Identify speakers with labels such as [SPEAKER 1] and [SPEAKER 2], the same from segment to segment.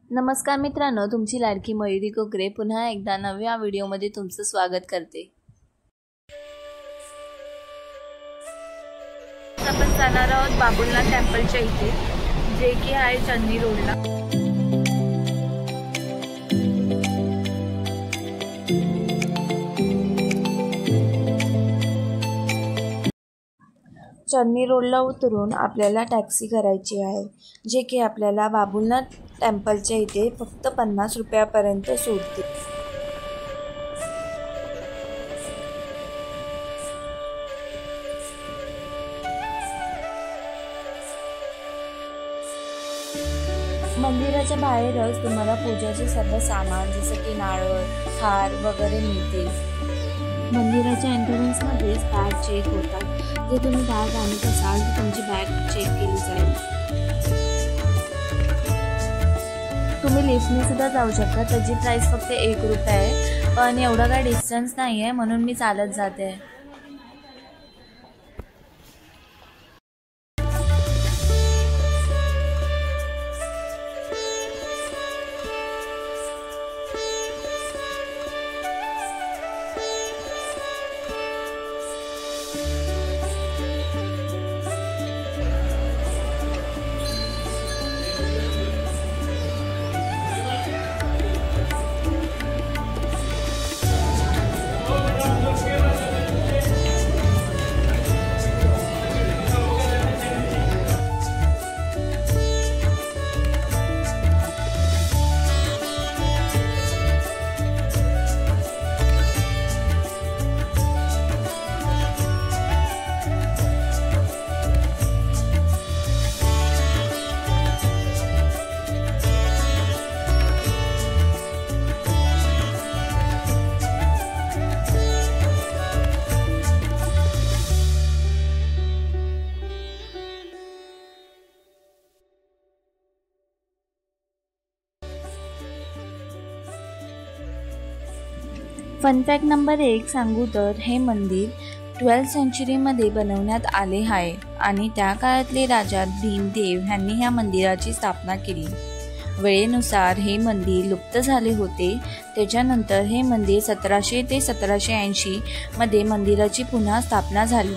[SPEAKER 1] नमस्कार मित्रांनो, तुमची लाडकी मयुरी कोकरे पुन्हा एकदा नव्या व्हिडिओमध्ये तुमचं स्वागत करते। आपण जाणार आहोत बाबुलनाथ टेम्पलच्या इथे, जे की आहे चन्नी रोडला। चन्नी रोडला उतरून आपल्याला टॅक्सी करायची आहे, जे की आपल्याला बाबुलनाथ टेम्पलच्या इथे फक्त 50 रुपयापर्यंत सोडते। मंदिराच्या बाहेरच तुम्हाला पूजाचे सर्व सामान जसे की नारळ, हार वगैरे मिळते। मंदिराच्या एंट्रन्समध्येच बॅग चेक होतात। जे तुम्ही बॅग आणत असाल तर तुमची बॅग चेक केली जाईल। तुम्ही लिफ्टने सुद्धा जाऊ शकता, त्याची प्राइस फक्त 1 रुपया आहे, पण एवढा काय डिस्टन्स नाही आहे म्हणून मी चालत जाते। फन फॅक्ट नंबर 1 सांगू तर हे मंदिर 12th सेंचुरीमध्ये बनवण्यात आले आहे आणि त्या काळातले राजा भीमदेव यांनी ह्या मंदिराची स्थापना केली। वेळेनुसार हे मंदिर लुप्त झाले होते। त्याच्यानंतर हे मंदिर 1700 ते 1780 मध्ये मंदिराची पुन्हा स्थापना झाली।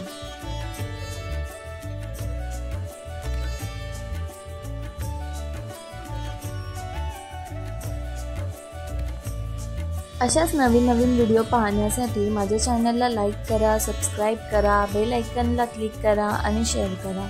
[SPEAKER 1] अशाच नवीन व्हिडिओ पाहण्यासाठी माझ्या चॅनलला लाईक करा, सबस्क्राईब करा, बेल आयकॉनला क्लिक करा आणि शेअर करा।